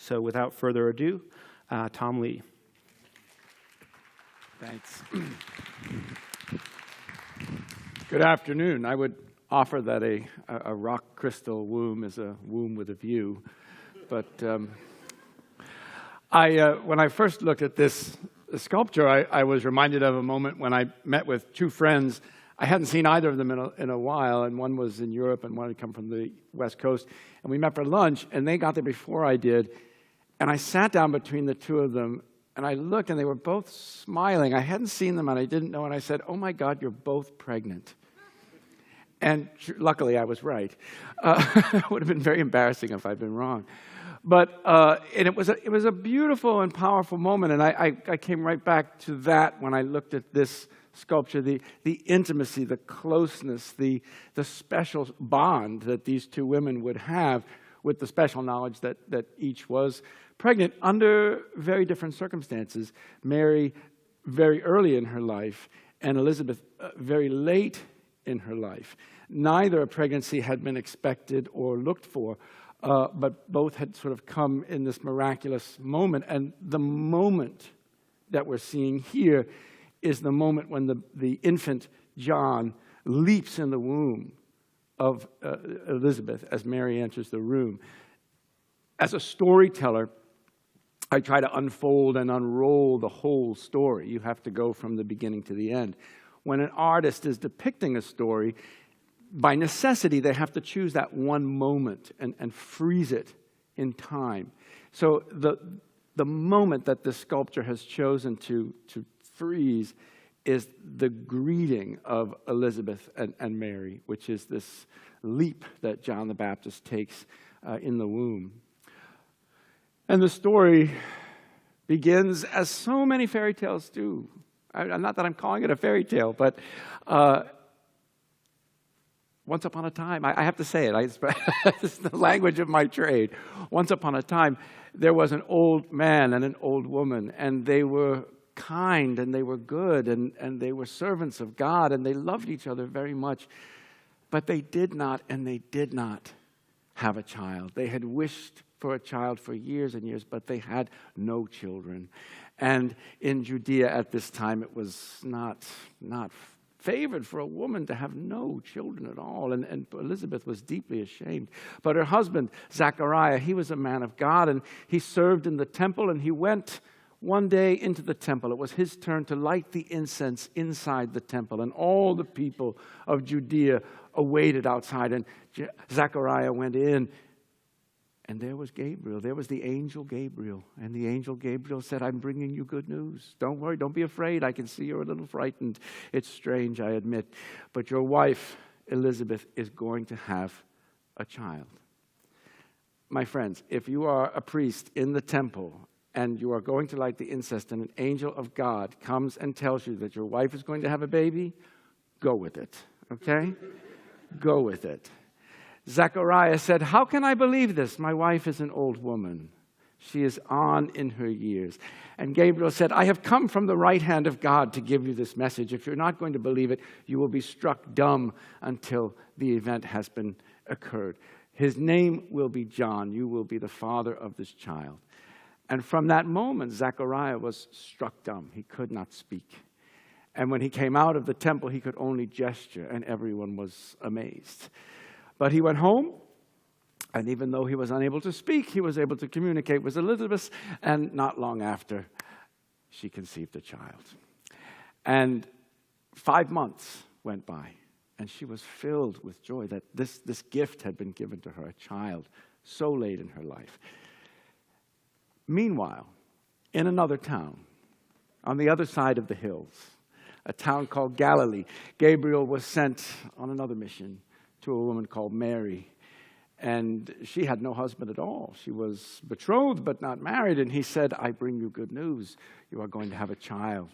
So without further ado, Tom Lee. Thanks. Good afternoon. I would offer that a rock crystal womb is a womb with a view. But when I first looked at this sculpture, I was reminded of a moment when I met with two friends. I hadn't seen either of them in a while, and one was in Europe and one had come from the West Coast. And we met for lunch, and they got there before I did. And I sat down between the two of them, and I looked, and they were both smiling. I hadn't seen them, and I didn't know, and I said, "Oh my God, you're both pregnant." And luckily, I was right. It would have been very embarrassing if I'd been wrong. But and it was a beautiful and powerful moment, and I came right back to that when I looked at this sculpture, the intimacy, the closeness, the special bond that these two women would have with the special knowledge that each was pregnant under very different circumstances. Mary very early in her life, and Elizabeth very late in her life. Neither a pregnancy had been expected or looked for, but both had sort of come in this miraculous moment. And the moment that we're seeing here is the moment when the infant John leaps in the womb of Elizabeth as Mary enters the room. As a storyteller, I try to unfold and unroll the whole story. You have to go from the beginning to the end. When an artist is depicting a story, by necessity, they have to choose that one moment and freeze it in time. So the moment that the sculpture has chosen to freeze is the greeting of Elizabeth and Mary, which is this leap that John the Baptist takes in the womb. And the story begins as so many fairy tales do. Not that I'm calling it a fairy tale, but once upon a time, I have to say it, it's the language of my trade. Once upon a time, there was an old man and an old woman, and they were kind, and they were good, and they were servants of God, and they loved each other very much. But they did not have a child. They had wished for a child for years and years, but they had no children. And in Judea at this time, it was not favored for a woman to have no children at all. And Elizabeth was deeply ashamed. But her husband, Zechariah, he was a man of God, and he served in the temple, and he went one day into the temple. It was his turn to light the incense inside the temple, and all the people of Judea awaited outside. And Zechariah went in, and there was Gabriel. There was the angel Gabriel. And the angel Gabriel said, "I'm bringing you good news. Don't worry, don't be afraid. I can see you're a little frightened. It's strange, I admit. But your wife, Elizabeth, is going to have a child." My friends, if you are a priest in the temple and you are going to light the incense and an angel of God comes and tells you that your wife is going to have a baby, go with it, okay? Go with it. Zechariah said, "How can I believe this? My wife is an old woman. She is on in her years." And Gabriel said, "I have come from the right hand of God to give you this message. If you're not going to believe it, you will be struck dumb until the event has been occurred. His name will be John. You will be the father of this child." And from that moment, Zechariah was struck dumb. He could not speak. And when he came out of the temple, he could only gesture, and everyone was amazed. But he went home, and even though he was unable to speak, he was able to communicate with Elizabeth, and not long after, she conceived a child. And 5 months went by, and she was filled with joy that this gift had been given to her, a child, so late in her life. Meanwhile, in another town, on the other side of the hills, a town called Galilee, Gabriel was sent on another mission to a woman called Mary. And she had no husband at all. She was betrothed but not married. And he said, "I bring you good news. You are going to have a child.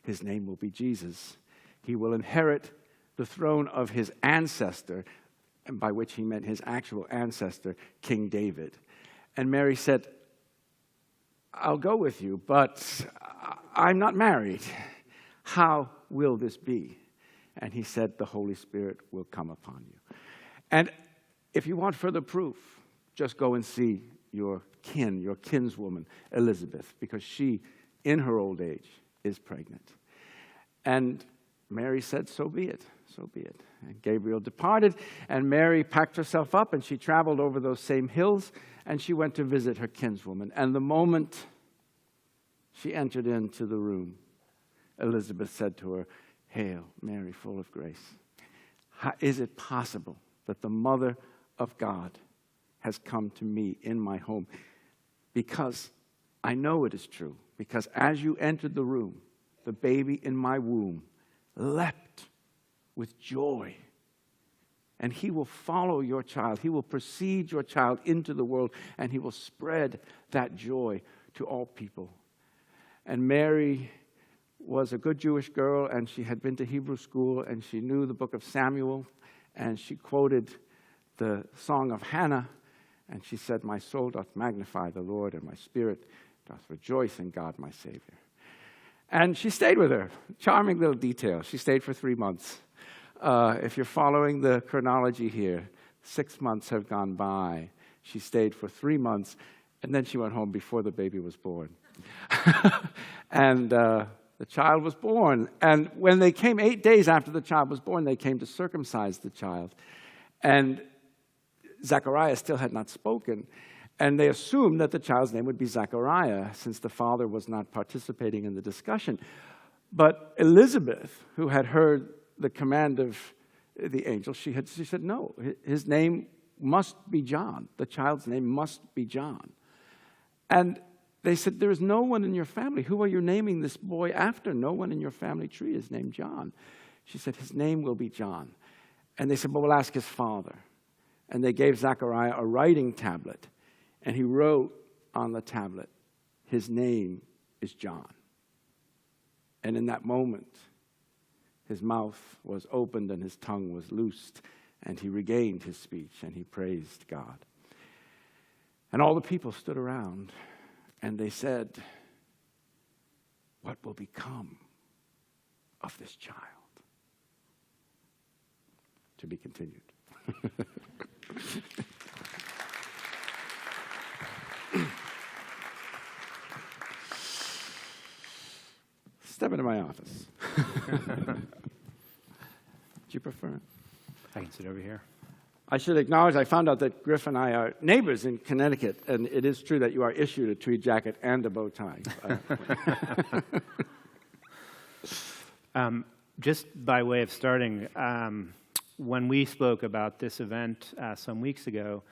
His name will be Jesus. He will inherit the throne of his ancestor," and by which he meant his actual ancestor, King David. And Mary said, "I'll go with you, but I'm not married. How will this be?" And he said, "The Holy Spirit will come upon you." And if you want further proof, just go and see your kin, your kinswoman, Elizabeth, because she, in her old age, is pregnant. And Mary said, so be it, so be it. And Gabriel departed, and Mary packed herself up, and she traveled over those same hills, and she went to visit her kinswoman. And the moment she entered into the room, Elizabeth said to her, "Hail, Mary, full of grace. How is it possible that the mother of God has come to me in my home? Because I know it is true, because as you entered the room, the baby in my womb leapt with joy. And he will follow your child. He will precede your child into the world, and he will spread that joy to all people." And Mary was a good Jewish girl, and she had been to Hebrew school, and she knew the book of Samuel, and she quoted the song of Hannah, and she said, "My soul doth magnify the Lord, and my spirit doth rejoice in God my Savior." And she stayed with her. Charming little detail. She stayed for 3 months. If you're following the chronology here, 6 months have gone by. She stayed for 3 months, and then she went home before the baby was born. And the child was born. And when they came 8 days after the child was born, they came to circumcise the child. And Zechariah still had not spoken. And they assumed that the child's name would be Zechariah, since the father was not participating in the discussion. But Elizabeth, who had heard the command of the angel, she said, "No, his name must be John. The child's name must be John." And they said, "There is no one in your family. Who are you naming this boy after? No one in your family tree is named John." She said, "His name will be John." And they said, "Well, we'll ask his father." And they gave Zechariah a writing tablet. And he wrote on the tablet, "His name is John." And in that moment, his mouth was opened and his tongue was loosed, and he regained his speech, and he praised God. And all the people stood around, and they said, "What will become of this child?" To be continued. Step into my office. Do you prefer it? I can sit over here. I should acknowledge I found out that Griff and I are neighbors in Connecticut, and it is true that you are issued a tweed jacket and a bow tie. Just by way of starting, when we spoke about this event some weeks ago,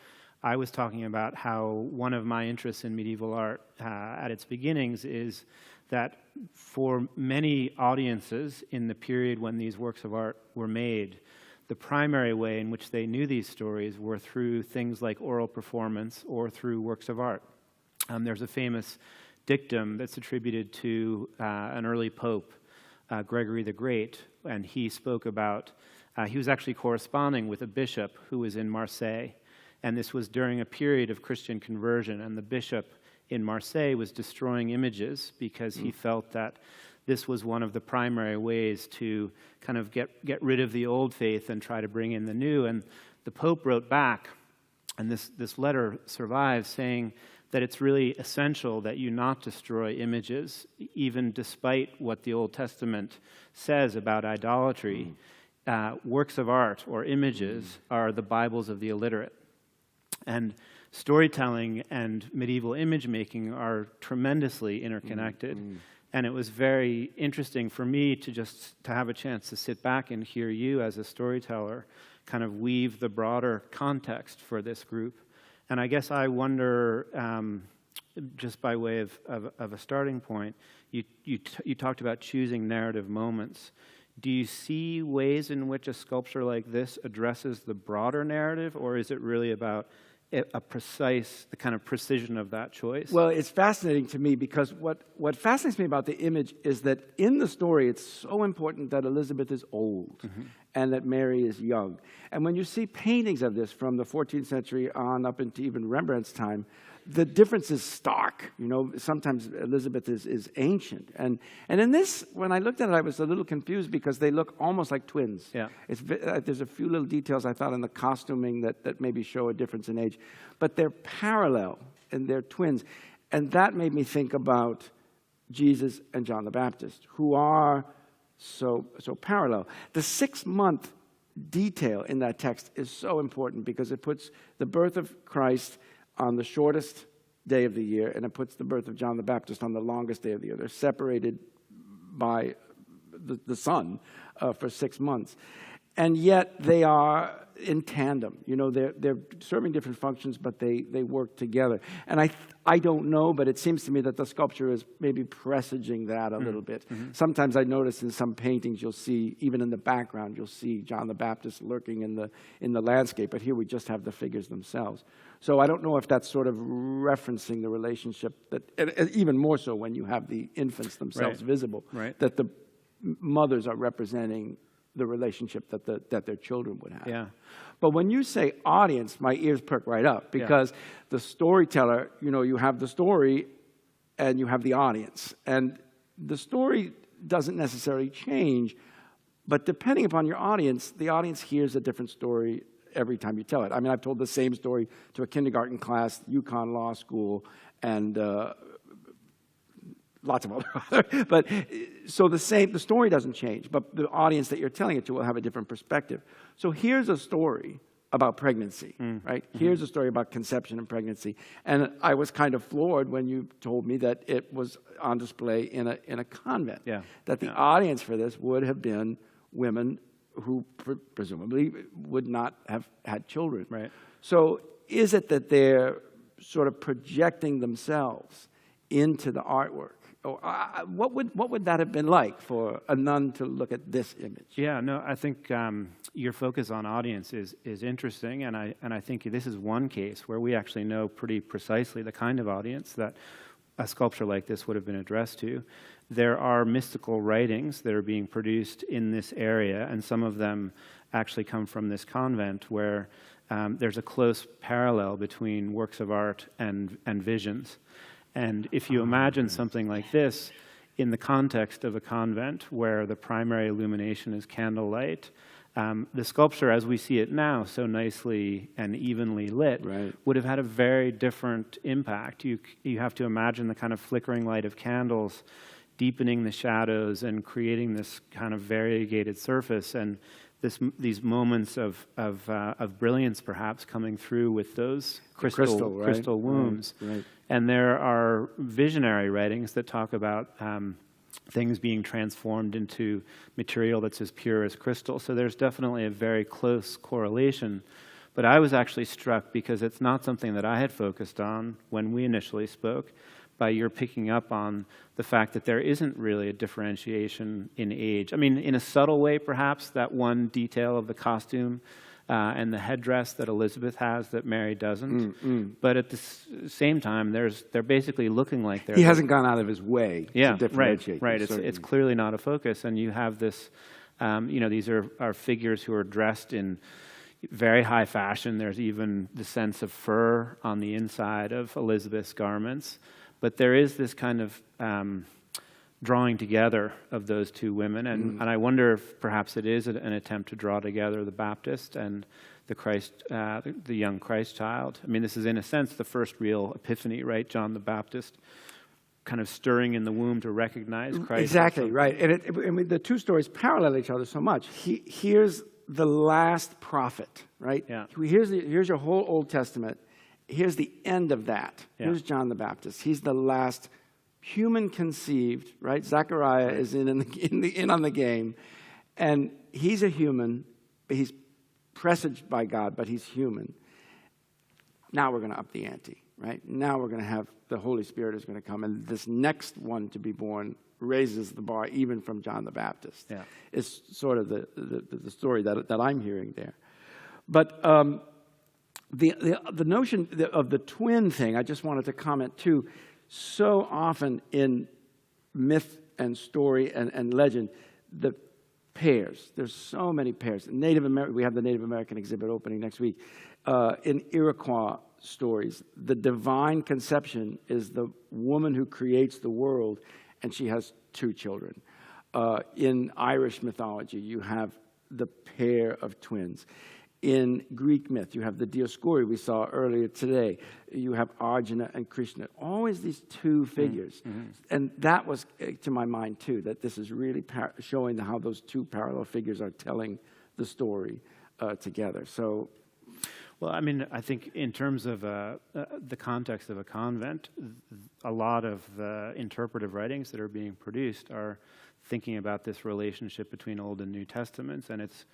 I was talking about how one of my interests in medieval art at its beginnings is that for many audiences in the period when these works of art were made, the primary way in which they knew these stories were through things like oral performance or through works of art. There's a famous dictum that's attributed to an early pope, Gregory the Great, and he spoke about, he was actually corresponding with a bishop who was in Marseille, and this was during a period of Christian conversion, and the bishop in Marseille was destroying images because he felt that this was one of the primary ways to kind of get rid of the old faith and try to bring in the new. And the Pope wrote back, and this letter survives, saying that it's really essential that you not destroy images, even despite what the Old Testament says about idolatry. Works of art or images are the Bibles of the illiterate. And storytelling and medieval image making are tremendously interconnected. And it was very interesting for me to have a chance to sit back and hear you as a storyteller kind of weave the broader context for this group. And I guess I wonder, just by way of a starting point, you talked about choosing narrative moments. Do you see ways in which a sculpture like this addresses the broader narrative, or is it really about the kind of precision of that choice? Well, it's fascinating to me because what fascinates me about the image is that in the story, it's so important that Elizabeth is old and that Mary is young. And when you see paintings of this from the 14th century on up into even Rembrandt's time, the difference is stark. You know, sometimes Elizabeth is ancient. And in this, when I looked at it, I was a little confused because they look almost like twins. Yeah. There's a few little details I thought in the costuming that maybe show a difference in age. But they're parallel and they're twins. And that made me think about Jesus and John the Baptist, who are so parallel. The 6-month detail in that text is so important because it puts the birth of Christ on the shortest day of the year, and it puts the birth of John the Baptist on the longest day of the year. They're separated by the sun for 6 months. And yet they are in tandem. You know, they're serving different functions, but they work together. And I don't know, but it seems to me that the sculpture is maybe presaging that a little bit. Mm-hmm. Sometimes I notice in some paintings you'll see, even in the background, you'll see John the Baptist lurking in the landscape, but here we just have the figures themselves. So I don't know if that's sort of referencing the relationship, that even more so when you have the infants themselves visible, that the mothers are representing the relationship that their children would have. Yeah. But when you say audience, my ears perk right up, because the storyteller, you know, you have the story and you have the audience. And the story doesn't necessarily change, but depending upon your audience, the audience hears a different story every time you tell it. I mean, I've told the same story to a kindergarten class, UConn Law School, and lots of other, but so the story doesn't change, but the audience that you're telling it to will have a different perspective. So here's a story about pregnancy, right? Mm-hmm. Here's a story about conception and pregnancy, and I was kind of floored when you told me that it was on display in a convent. Yeah. That the audience for this would have been women who presumably would not have had children. Right. So is it that they're sort of projecting themselves into the artwork? What would that have been like for a nun to look at this image? Yeah, no, I think your focus on audience is interesting, and I think this is one case where we actually know pretty precisely the kind of audience that a sculpture like this would have been addressed to. There are mystical writings that are being produced in this area, and some of them actually come from this convent where there's a close parallel between works of art and visions. And if you imagine something like this in the context of a convent where the primary illumination is candlelight, the sculpture as we see it now, so nicely and evenly lit, would have had a very different impact. You have to imagine the kind of flickering light of candles deepening the shadows and creating this kind of variegated surface, and these moments of brilliance perhaps coming through with those crystal wombs. Right. And there are visionary writings that talk about things being transformed into material that's as pure as crystal. So there's definitely a very close correlation. But I was actually struck because it's not something that I had focused on when we initially spoke, by your picking up on the fact that there isn't really a differentiation in age. I mean, in a subtle way, perhaps, that one detail of the costume and the headdress that Elizabeth has that Mary doesn't. But at the same time, they're basically looking like they're... He hasn't gone out of his way to differentiate. Right. It's clearly not a focus. And you have this, these are figures who are dressed in very high fashion. There's even the sense of fur on the inside of Elizabeth's garments. But there is this kind of drawing together of those two women, and I wonder if perhaps it is an attempt to draw together the Baptist and the Christ, the young Christ child. I mean, this is in a sense the first real epiphany, right? John the Baptist kind of stirring in the womb to recognize Christ. Exactly, right. And the two stories parallel each other so much. Here's the last prophet, right? Yeah. Here's your whole Old Testament. Here's the end of that. Yeah. Here's John the Baptist. He's the last human conceived, right? Zechariah is in on the game, and he's a human. He's presaged by God, but he's human. Now we're going to up the ante, right? Now we're going to have the Holy Spirit is going to come, and this next one to be born raises the bar even from John the Baptist. Yeah. It's sort of the story that I'm hearing there, but. The notion of the twin thing, I just wanted to comment too. So often in myth and story and legend, the pairs. There's so many pairs. We have the Native American exhibit opening next week. In Iroquois stories, the divine conception is the woman who creates the world, and she has 2 children. In Irish mythology, you have the pair of twins. In Greek myth, you have the Dioscuri we saw earlier today. You have Arjuna and Krishna. Always these two figures. And that was, to my mind, too, that this is really showing how those two parallel figures are telling the story together. So, well, I mean, I think in terms of the context of a convent, a lot of the interpretive writings that are being produced are thinking about this relationship between Old and New Testaments, and it's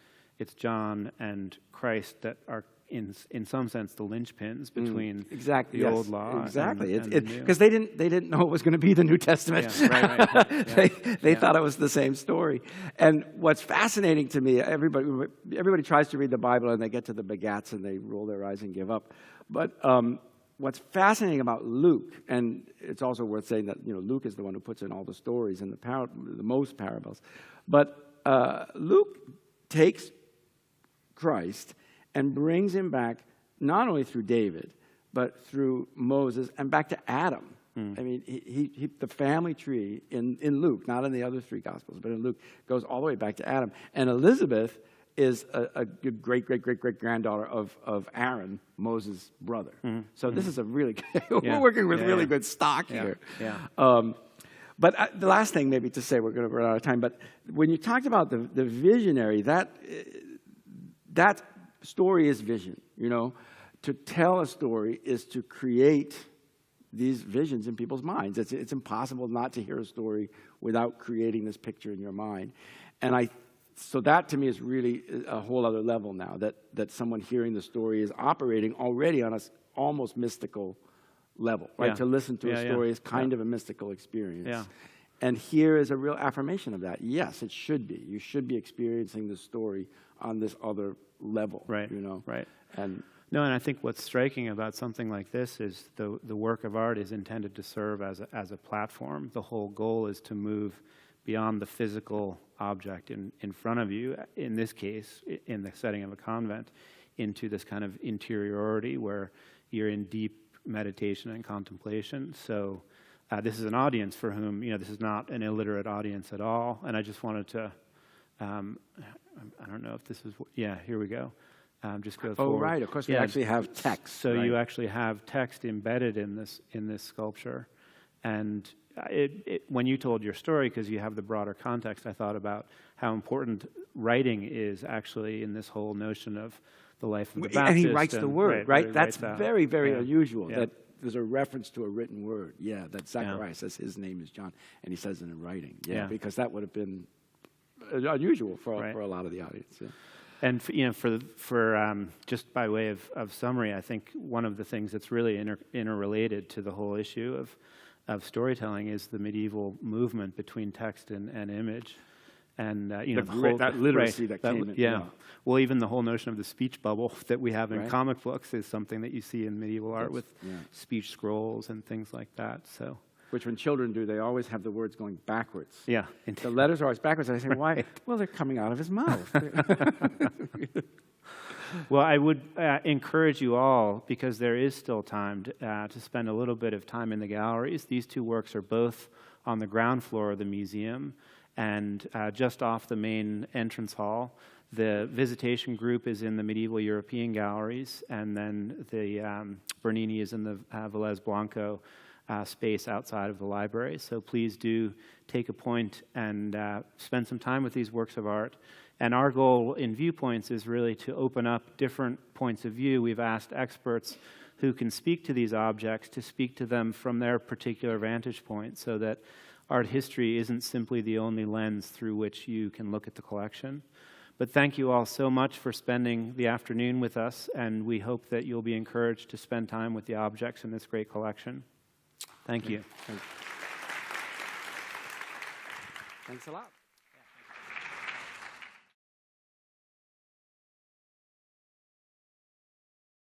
John and Christ that are, in some sense, the linchpins between the Old Law and the New. Because they didn't know it was going to be the New Testament. Yeah, right. They thought it was the same story. And what's fascinating to me, everybody tries to read the Bible and they get to the begats and they roll their eyes and give up. But what's fascinating about Luke, and it's also worth saying that Luke is the one who puts in all the stories and the most parables, but Luke takes Christ and brings him back not only through David, but through Moses and back to Adam. I mean, the family tree in Luke, not in the other three Gospels, but in Luke, goes all the way back to Adam. And Elizabeth is a great-great-great-great-granddaughter of Aaron, Moses' brother. So this is a really we're working with really good stock here. But the last thing maybe to say, we're going to run out of time, but when you talked about the visionary, that story is vision, To tell a story is to create these visions in people's minds. It's impossible not to hear a story without creating this picture in your mind. And so that to me is really a whole other level now, that someone hearing the story is operating already on a almost mystical level, right? Yeah. To listen to a story is kind of a mystical experience. Yeah. And here is a real affirmation of that. Yes, it should be. You should be experiencing the story on this other level, Right. Right. And I think what's striking about something like this is the work of art is intended to serve as a platform. The whole goal is to move beyond the physical object in front of you, in this case, in the setting of a convent, into this kind of interiority where you're in deep meditation and contemplation. So this is an audience for whom, this is not an illiterate audience at all. And I just wanted to, I don't know if this is, here we go. Just go forward. Oh, right. Of course, we actually have text. So you actually have text embedded in this sculpture. And when you told your story, because you have the broader context, I thought about how important writing is actually in this whole notion of the life of the Baptist. And he writes the word, right? That's very, very unusual, Yeah. that there's a reference to a written word. Yeah, that Zechariah says his name is John, and he says it in writing. Yeah, because that would have been unusual for a lot of the audience. Yeah. And for just by way of summary, I think one of the things that's really interrelated to the whole issue of storytelling is the medieval movement between text and image, and that literacy that came in. Yeah. Well, even the whole notion of the speech bubble that we have in Right. comic books is something that you see in medieval art with speech scrolls and things like that. So. Which when children do, they always have the words going backwards. Yeah. The letters are always backwards. I say, why? Well, they're coming out of his mouth. Well, I would encourage you all, because there is still time to spend a little bit of time in the galleries. These two works are both on the ground floor of the museum and just off the main entrance hall. The visitation group is in the medieval European galleries, and then the Bernini is in the Velez Blanco space outside of the library. So please do take a point and spend some time with these works of art. And our goal in Viewpoints is really to open up different points of view. We've asked experts who can speak to these objects to speak to them from their particular vantage point, so that art history isn't simply the only lens through which you can look at the collection. But thank you all so much for spending the afternoon with us, and we hope that you'll be encouraged to spend time with the objects in this great collection. Thank you. Thanks a lot.